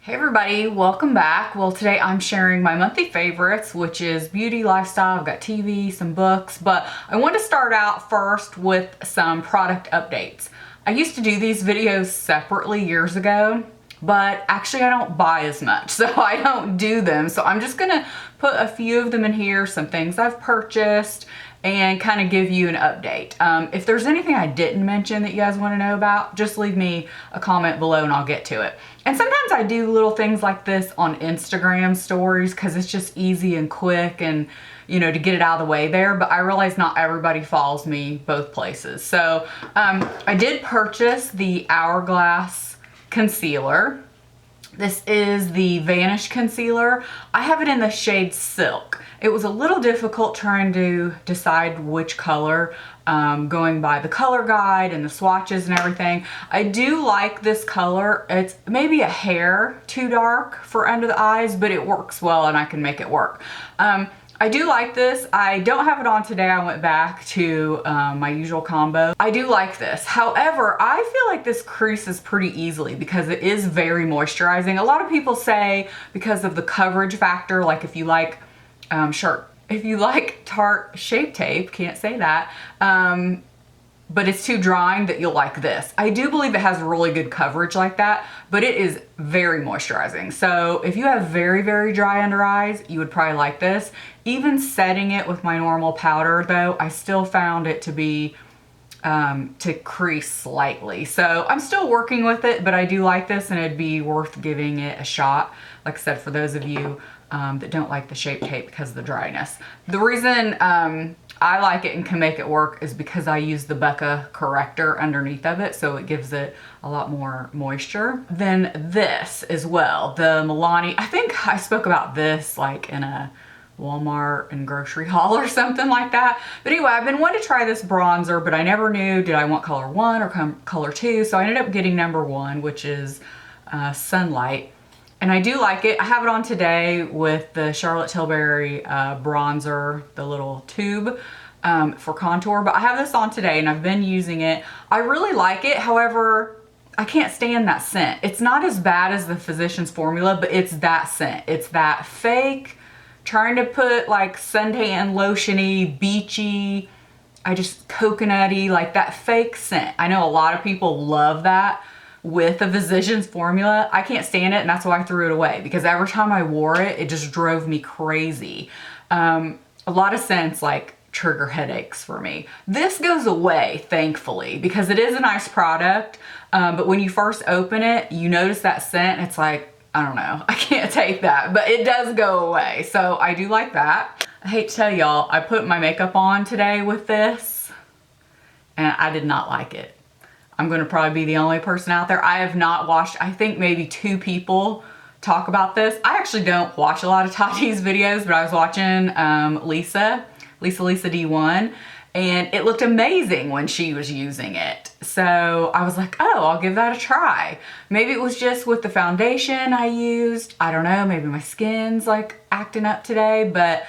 Hey everybody, welcome back. Well, today I'm sharing my monthly favorites, which is beauty, lifestyle. I've got TV, some books, but I want to start out first with some product updates. I used to do these videos separately years ago, but actually I don't buy as much, so I don't do them. So I'm just gonna put a few of them in here, some things I've purchased, and kind of give you an update. If there's anything I didn't mention that you guys want to know about, just leave me a comment below and I'll get to it. And sometimes I do little things like this on Instagram stories because it's just easy and quick and, you know, to get it out of the way there. But I realize not everybody follows me both places. So I did purchase the Hourglass concealer. This is the Vanish concealer. I have it in the shade Silk. It was a little difficult trying to decide which color, going by the color guide and the swatches and everything. I do like this color. It's maybe a hair too dark for under the eyes, but it works well and I can make it work. I do like this. I don't have it on today. I went back to my usual combo. I do like this. However, I feel like this creases pretty easily because it is very moisturizing. A lot of people say because of the coverage factor, like if you like Tarte Shape Tape, can't say that, but it's too drying, that you'll like this. I do believe it has really good coverage like that, but it is very moisturizing. So if you have very, very dry under eyes, you would probably like this. Even setting it with my normal powder though, I still found it to be, to crease slightly. So I'm still working with it, but I do like this and it'd be worth giving it a shot. Like I said, for those of you that don't like the Shape Tape because of the dryness. The reason I like it and can make it work is because I use the Becca corrector underneath of it, so it gives it a lot more moisture. Then this as well, the Milani. I think I spoke about this like in a Walmart and grocery haul or something like that. But anyway, I've been wanting to try this bronzer, but I never knew, did I want color 1 or color 2? So I ended up getting number 1, which is Sunlight. And I do like it. I have it on today with the Charlotte Tilbury bronzer, the little tube for contour. But I have this on today and I've been using it. I really like it. However, I can't stand that scent. It's not as bad as the Physicians Formula, but it's that scent. It's that fake, trying to put like suntan lotion-y, beachy, coconutty, like that fake scent. I know a lot of people love that with the Physicians Formula. I can't stand it, and that's why I threw it away, because every time I wore it, it just drove me crazy. A lot of scents like trigger headaches for me. This goes away, thankfully, because it is a nice product, but when you first open it, you notice that scent, and it's like, I don't know, I can't take that, but it does go away. So I do like that. I hate to tell y'all, I put my makeup on today with this, and I did not like it. I'm gonna probably be the only person out there. I have not watched, I think maybe 2 people talk about this. I actually don't watch a lot of Tati's videos, but I was watching Lisa D1, and it looked amazing when she was using it. So I was like, oh, I'll give that a try. Maybe it was just with the foundation I used. I don't know, maybe my skin's like acting up today, but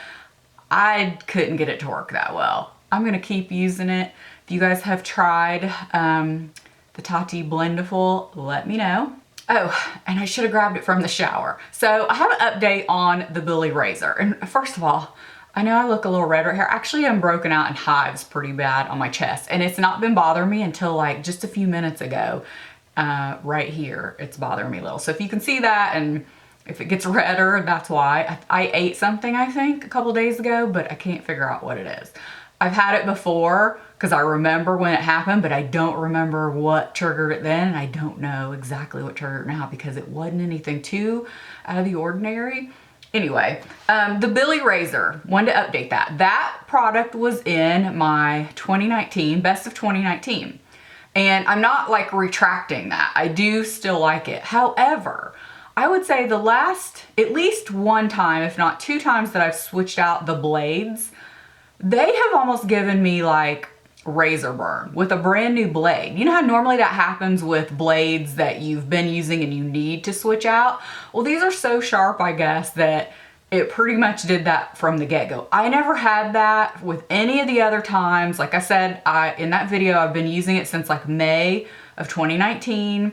I couldn't get it to work that well. I'm gonna keep using it. If you guys have tried the Tati Blendiful, let me know. Oh, and I should have grabbed it from the shower. So I have an update on the Billy razor. And first of all, I know I look a little red right here. Actually, I'm broken out in hives pretty bad on my chest. And it's not been bothering me until like just a few minutes ago. Right here, it's bothering me a little. So if you can see that, and if it gets redder, that's why. I ate something, I think, a couple days ago, but I can't figure out what it is. I've had it before because I remember when it happened, but I don't remember what triggered it then. And I don't know exactly what triggered it now because it wasn't anything too out of the ordinary. Anyway, the Billy razor, wanted to update that. That product was in my 2019, best of 2019. And I'm not like retracting that. I do still like it. However, I would say the last, at least 1 time, if not 2 times that I've switched out the blades, they have almost given me like razor burn with a brand new blade. You know how normally that happens with blades that you've been using and you need to switch out? Well, these are so sharp, I guess, that it pretty much did that from the get-go. I never had that with any of the other times. Like I said, in that video, I've been using it since like May of 2019.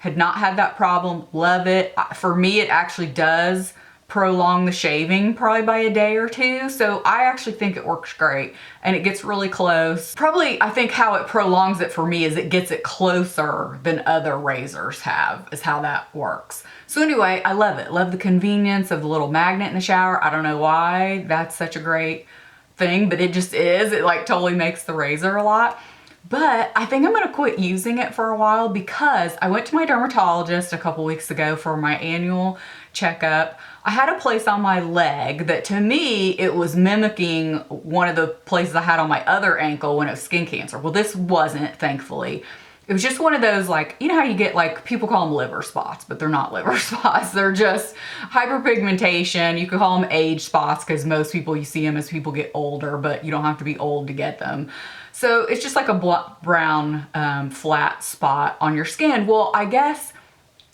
Had not had that problem. Love it. For me, it actually does prolong the shaving probably by a day or two. So I actually think it works great and it gets really close. Probably I think how it prolongs it for me is it gets it closer than other razors have, is how that works. So anyway, I love it. Love the convenience of the little magnet in the shower. I don't know why that's such a great thing, but it just is. It like totally makes the razor a lot. But I think I'm gonna quit using it for a while because I went to my dermatologist a couple weeks ago for my annual checkup. I had a place on my leg that to me, it was mimicking one of the places I had on my other ankle when it was skin cancer. Well, this wasn't, thankfully. It was just one of those, like, you know how you get, like, people call them liver spots, but they're not liver spots. They're just hyperpigmentation. You could call them age spots because most people, you see them as people get older, but you don't have to be old to get them. So it's just like a brown flat spot on your skin. Well, I guess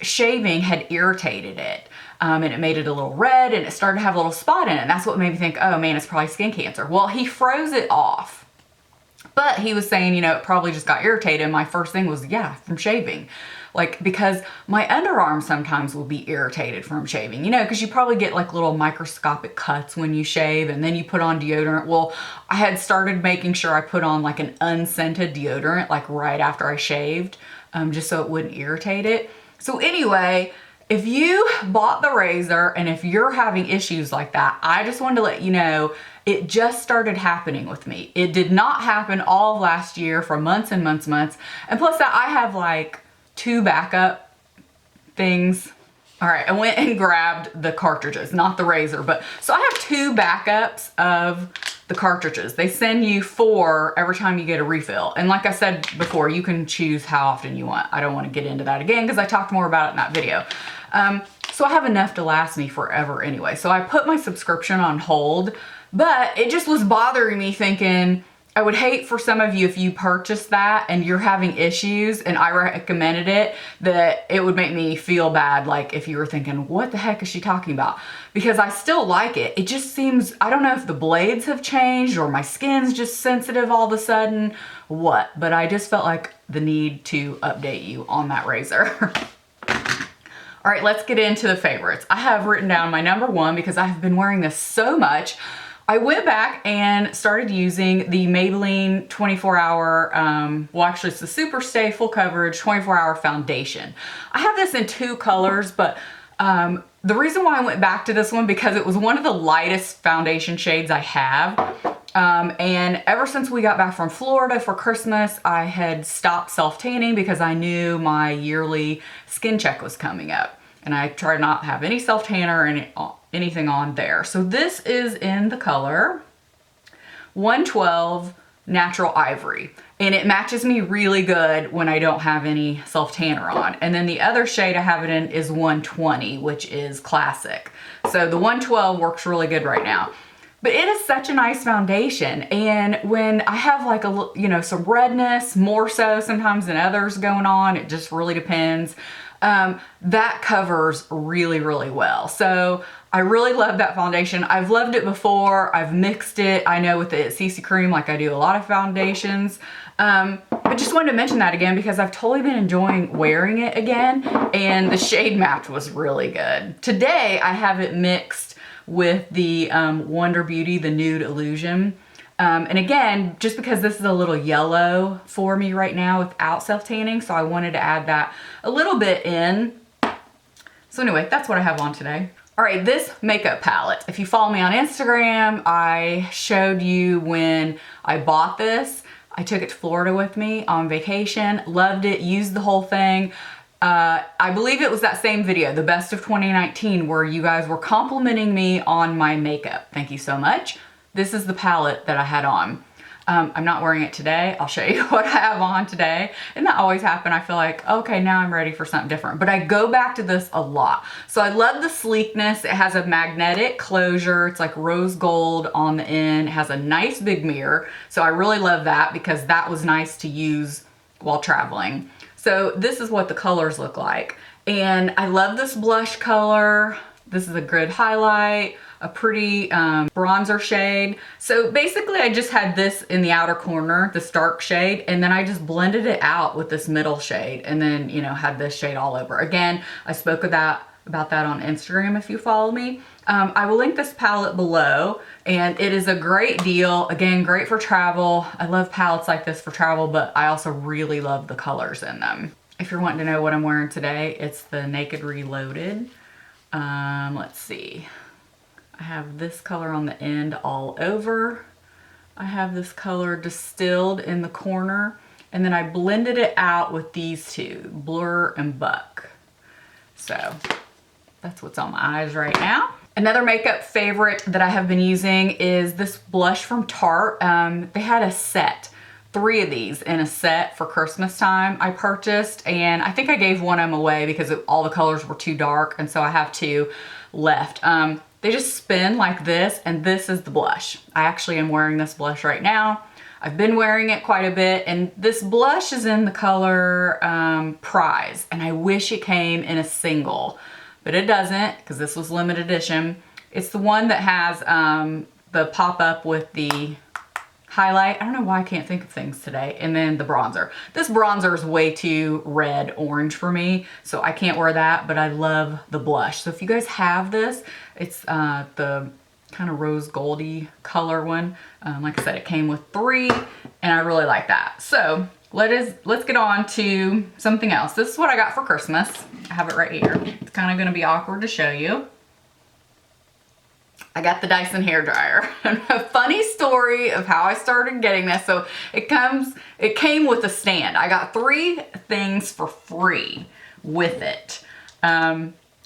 shaving had irritated it. And it made it a little red and it started to have a little spot in it. And that's what made me think, oh man, it's probably skin cancer. Well, he froze it off. But he was saying, you know, it probably just got irritated. And my first thing was, yeah, from shaving. Like, because my underarm sometimes will be irritated from shaving, you know, because you probably get like little microscopic cuts when you shave and then you put on deodorant. Well, I had started making sure I put on like an unscented deodorant, like right after I shaved, just so it wouldn't irritate it. So anyway, if you bought the razor and if you're having issues like that, I just wanted to let you know, it just started happening with me. It did not happen all of last year for months and months and months. And plus that I have like 2 backup things. All right, I went and grabbed the cartridges, not the razor, but so I have 2 backups of the cartridges. They send you 4 every time you get a refill. And like I said before, you can choose how often you want. I don't want to get into that again because I talked more about it in that video. So I have enough to last me forever anyway. So I put my subscription on hold, but it just was bothering me thinking, I would hate for some of you, if you purchased that and you're having issues and I recommended it, that it would make me feel bad. Like if you were thinking, what the heck is she talking about? Because I still like it. It just seems, I don't know if the blades have changed or my skin's just sensitive all of a sudden, what, but I just felt like the need to update you on that razor. All right, let's get into the favorites. I have written down my number 1 because I have been wearing this so much. I went back and started using the Maybelline 24-hour, well actually it's the Super Stay Full Coverage 24-hour foundation. I have this in 2 colors, but the reason why I went back to this one because it was one of the lightest foundation shades I have. And ever since we got back from Florida for Christmas, I had stopped self-tanning because I knew my yearly skin check was coming up. And I try not to have any self-tanner or anything on there. So this is in the color 112 Natural Ivory. And it matches me really good when I don't have any self-tanner on. And then the other shade I have it in is 120, which is Classic. So the 112 works really good right now. But it is such a nice foundation. And when I have like a, you know, some redness, more so sometimes than others going on, it just really depends. That covers really, really well. So I really love that foundation. I've loved it before. I've mixed it, I know, with the CC cream like I do a lot of foundations. But just wanted to mention that again because I've totally been enjoying wearing it again and the shade match was really good. Today I have it mixed with the Wonder Beauty, the Nude Illusion. And again, just because this is a little yellow for me right now without self-tanning, so I wanted to add that a little bit in. So anyway, that's what I have on today. All right, this makeup palette. If you follow me on Instagram, I showed you when I bought this. I took it to Florida with me on vacation, loved it, used the whole thing. I believe it was that same video, the best of 2019, where you guys were complimenting me on my makeup. Thank you so much. This is the palette that I had on. I'm not wearing it today. I'll show you what I have on today. And that always happens. I feel like, okay, now I'm ready for something different. But I go back to this a lot. So I love the sleekness. It has a magnetic closure. It's like rose gold on the end. It has a nice big mirror. So I really love that because that was nice to use while traveling. So this is what the colors look like. And I love this blush color. This is a good highlight. a pretty bronzer shade. So basically I just had this in the outer corner, this dark shade, and then I just blended it out with this middle shade, and then, you know, had this shade all over. Again, I spoke about that on Instagram if you follow me. I will link this palette below, and it is a great deal. Again, great for travel. I love palettes like this for travel, but I also really love the colors in them. If you're wanting to know what I'm wearing today, it's the Naked Reloaded. Let's see. I have this color on the end all over. I have this color distilled in the corner, and then I blended it out with these two, Blur and Buck. So that's what's on my eyes right now. Another makeup favorite that I have been using is this blush from Tarte. They had a set, 3 of these in a set for Christmas time I purchased, and I think I gave one of them away because all the colors were too dark, and so I have 2 left. They just spin like this, and this is the blush. I actually am wearing this blush right now. I've been wearing it quite a bit, and this blush is in the color Prize, and I wish it came in a single, but it doesn't because this was limited edition. It's the one that has the pop-up with the highlight. I don't know why I can't think of things today. And then the bronzer. This bronzer is way too red orange for me, so I can't wear that, but I love the blush. So if you guys have this, it's the kind of rose goldy color one. Like I said, it came with 3, and I really like that. So let's get on to something else. This is what I got for Christmas. I have it right here. It's kind of going to be awkward to show you. I got the Dyson hairdryer. A funny story of how I started getting this. So it came with a stand. I got 3 things for free with it.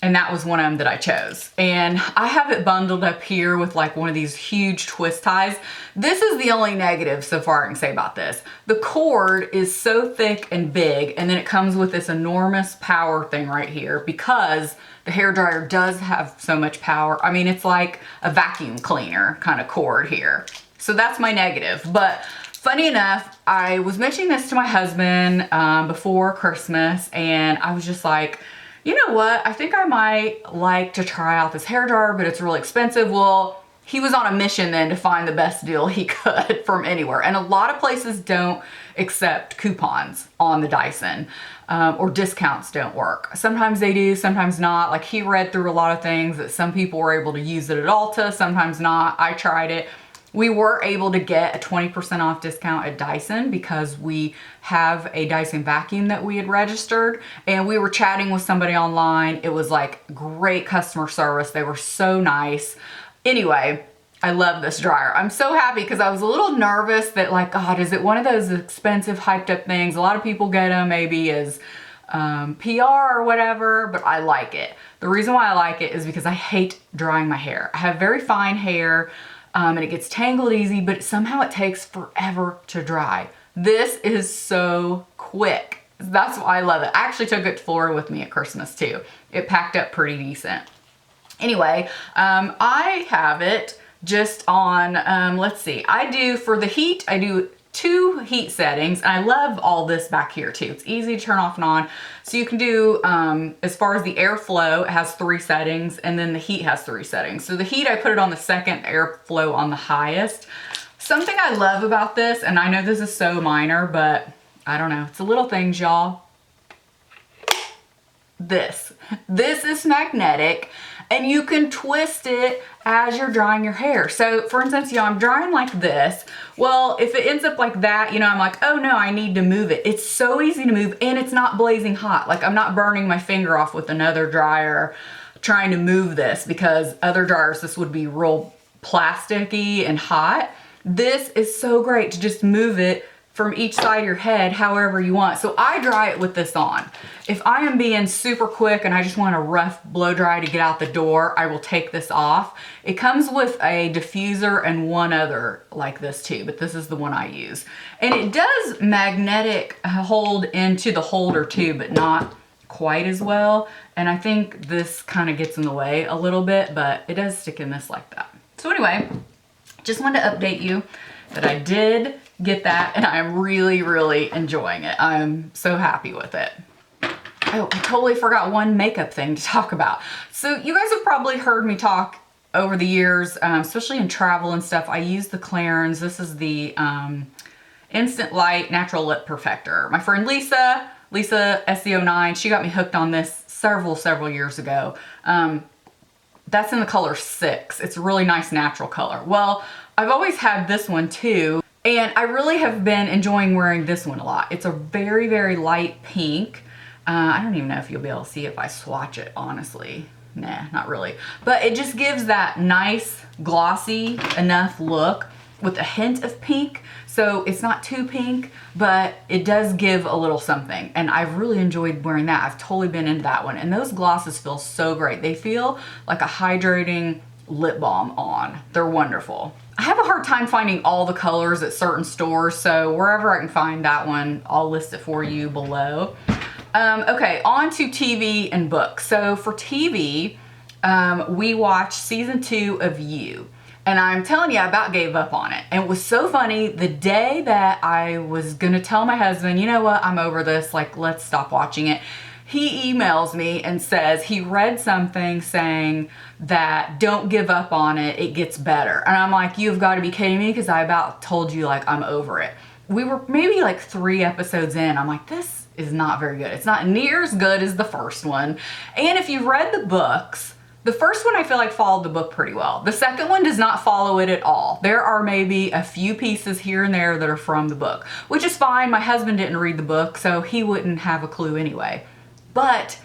And that was one of them that I chose. And I have it bundled up here with like one of these huge twist ties. This is the only negative so far I can say about this. The cord is so thick and big, and then it comes with this enormous power thing right here because the hairdryer does have so much power. I mean, it's like a vacuum cleaner kind of cord here. So that's my negative. But funny enough, I was mentioning this to my husband before Christmas, and I was just like, you know what? I think I might like to try out this hairdryer, but it's really expensive. Well, he was on a mission then to find the best deal he could from anywhere. And a lot of places don't accept coupons on the Dyson, or discounts don't work. Sometimes they do, sometimes not. Like, he read through a lot of things that some people were able to use it at Ulta, sometimes not. I tried it. We were able to get a 20% off discount at Dyson because we have a Dyson vacuum that we had registered, and we were chatting with somebody online. It was like great customer service. They were so nice. Anyway, I love this dryer. I'm so happy because I was a little nervous that, like, God, is it one of those expensive hyped up things? A lot of people get them maybe as PR or whatever, but I like it. The reason why I like it is because I hate drying my hair. I have very fine hair. And it gets tangled easy, but somehow it takes forever to dry. This is so quick. That's why I love it. I actually took it to Florida with me at Christmas too. It packed up pretty decent. Anyway, I have it just on, let's see, for the heat, I do 2 heat settings, and I love all this back here too. It's easy to turn off and on. So you can do, as far as the airflow, it has 3 settings, and then the heat has 3 settings. So the heat, I put it on the second, airflow on the highest. Something I love about this, and I know this is so minor, but I don't know, it's the little things, y'all. This is magnetic, and you can twist it as you're drying your hair. So for instance, I'm drying like this. Well, if it ends up like that, I'm like, oh no, I need to move it. It's so easy to move, and it's not blazing hot. Like, I'm not burning my finger off with another dryer trying to move this, because other dryers, this would be real plasticky and hot. This is so great to just move it from each side of your head however you want. So I dry it with this on. If I am being super quick and I just want a rough blow dry to get out the door, I will take this off. It comes with a diffuser and one other like this too, but this is the one I use. And it does magnetic hold into the holder too, but not quite as well. And I think this kind of gets in the way a little bit, but it does stick in this like that. So anyway, just wanted to update you that I did get that, and I'm really, really enjoying it. I'm so happy with it. Oh, I totally forgot one makeup thing to talk about. So you guys have probably heard me talk over the years, especially in travel and stuff, I use the Clarins. This is the Instant Light Natural Lip Perfector. My friend Lisa SC09, she got me hooked on this several years ago. That's in the color 6. It's a really nice natural color. Well, I've always had this one too, and I really have been enjoying wearing this one a lot. It's a very light pink. I don't even know if you'll be able to see if I swatch it, honestly. Nah, not really. But it just gives that nice, glossy enough look with a hint of pink. So it's not too pink, but it does give a little something. And I've really enjoyed wearing that. I've totally been into that one. And those glosses feel so great. They feel like a hydrating lip balm on. They're wonderful. I have a hard time finding all the colors at certain stores, so wherever I can find that one, I'll list it for you below. Okay, on to TV and books. So for TV, we watched season 2 of You. And I'm telling you, I about gave up on it. And it was so funny, the day that I was gonna tell my husband, you know what, I'm over this, like, let's stop watching it, he emails me and says he read something saying that don't give up on it, it gets better. And I'm like, you've got to be kidding me, because I about told you, like, I'm over it. We were maybe like 3 episodes in. I'm like, this is not very good. It's not near as good as the first one. And if you've read the books, the first one I feel like followed the book pretty well. The second one does not follow it at all. There are maybe a few pieces here and there that are from the book, which is fine. My husband didn't read the book, so he wouldn't have a clue anyway. But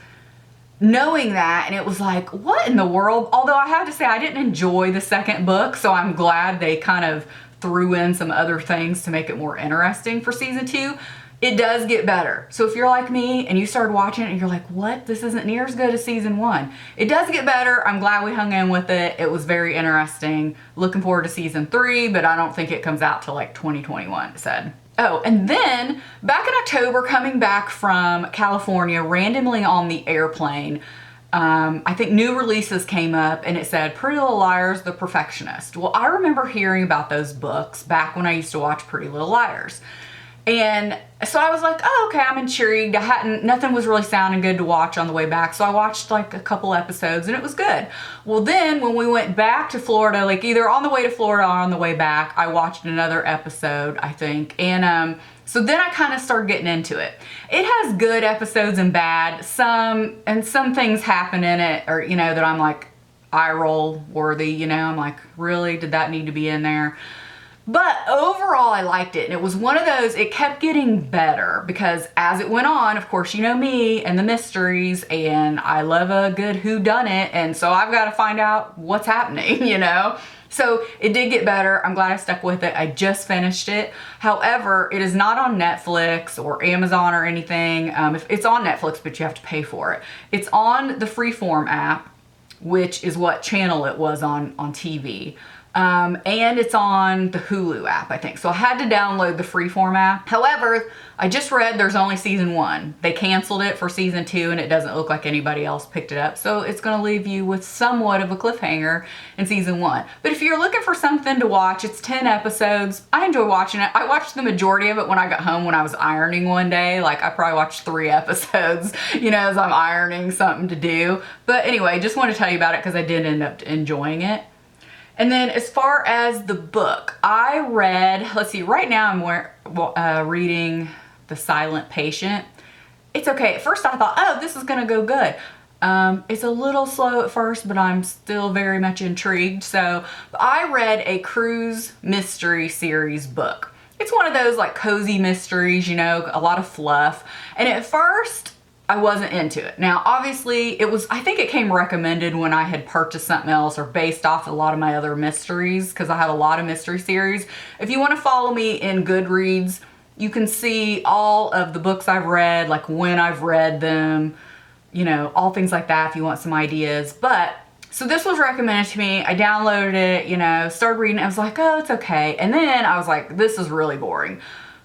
knowing that, and it was like, what in the world? Although I have to say, I didn't enjoy the second book, so I'm glad they kind of threw in some other things to make it more interesting for season 2. It does get better. So if you're like me and you started watching it and you're like, what? This isn't near as good as season 1. It does get better. I'm glad we hung in with it. It was very interesting. Looking forward to season 3, but I don't think it comes out till like 2021, it said. Oh, and then back in October, coming back from California, randomly on the airplane, I think new releases came up and it said Pretty Little Liars, The Perfectionist. Well, I remember hearing about those books back when I used to watch Pretty Little Liars. And so I was like, oh, okay, I'm intrigued. Nothing was really sounding good to watch on the way back. So I watched like a couple episodes and it was good. Well, then when we went back to Florida, like either on the way to Florida or on the way back, I watched another episode, I think. And so then I kind of started getting into it. It has good episodes and bad. Some things happen in it, or, you know, that I'm like eye roll worthy, you know, I'm like, really, did that need to be in there? But overall, I liked it. And it was one of those, it kept getting better because as it went on, of course, you know me and the mysteries, and I love a good whodunit. And so I've got to find out what's happening, you know? So it did get better. I'm glad I stuck with it. I just finished it. However, it is not on Netflix or Amazon or anything. It's on Netflix, but you have to pay for it. It's on the Freeform app, which is what channel it was on TV. And it's on the Hulu app, I think. So I had to download the Freeform app. However, I just read there's only season 1. They canceled it for season 2 and it doesn't look like anybody else picked it up. So it's going to leave you with somewhat of a cliffhanger in season 1. But if you're looking for something to watch, it's 10 episodes. I enjoy watching it. I watched the majority of it when I got home when I was ironing one day. Like I probably watched 3 episodes, you know, as I'm ironing something to do. But anyway, just want to tell you about it because I did end up enjoying it. And then as far as the book, I read, let's see, right now I'm reading The Silent Patient. It's okay. At first I thought, oh, this is going to go good. It's a little slow at first, but I'm still very much intrigued. So I read a cruise mystery series book. It's one of those like cozy mysteries, you know, a lot of fluff. And at first I wasn't into it. Now, obviously I think it came recommended when I had purchased something else or based off a lot of my other mysteries, because I have a lot of mystery series. If you want to follow me in Goodreads, you can see all of the books I've read, like when I've read them, you know, all things like that if you want some ideas. But so this was recommended to me. I downloaded it, you know, started reading it. I was like, oh, it's okay. And then I was like, this is really boring.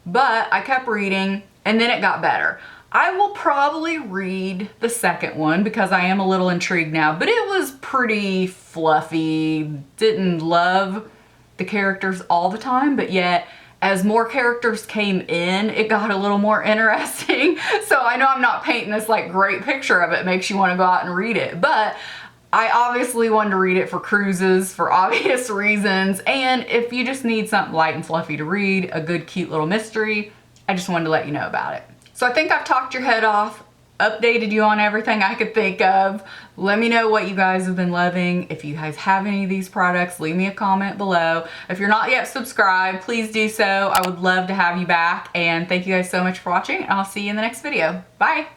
But I kept reading and then it got better. I will probably read the second one because I am a little intrigued now, but it was pretty fluffy. Didn't love the characters all the time, but yet as more characters came in, it got a little more interesting. So I know I'm not painting this like great picture of it. It makes you want to go out and read it, but I obviously wanted to read it for cruises for obvious reasons, and if you just need something light and fluffy to read, a good cute little mystery, I just wanted to let you know about it. So I think I've talked your head off, updated you on everything I could think of. Let me know what you guys have been loving. If you guys have any of these products, leave me a comment below. If you're not yet subscribed, please do so. I would love to have you back, and thank you guys so much for watching, and I'll see you in the next video. Bye.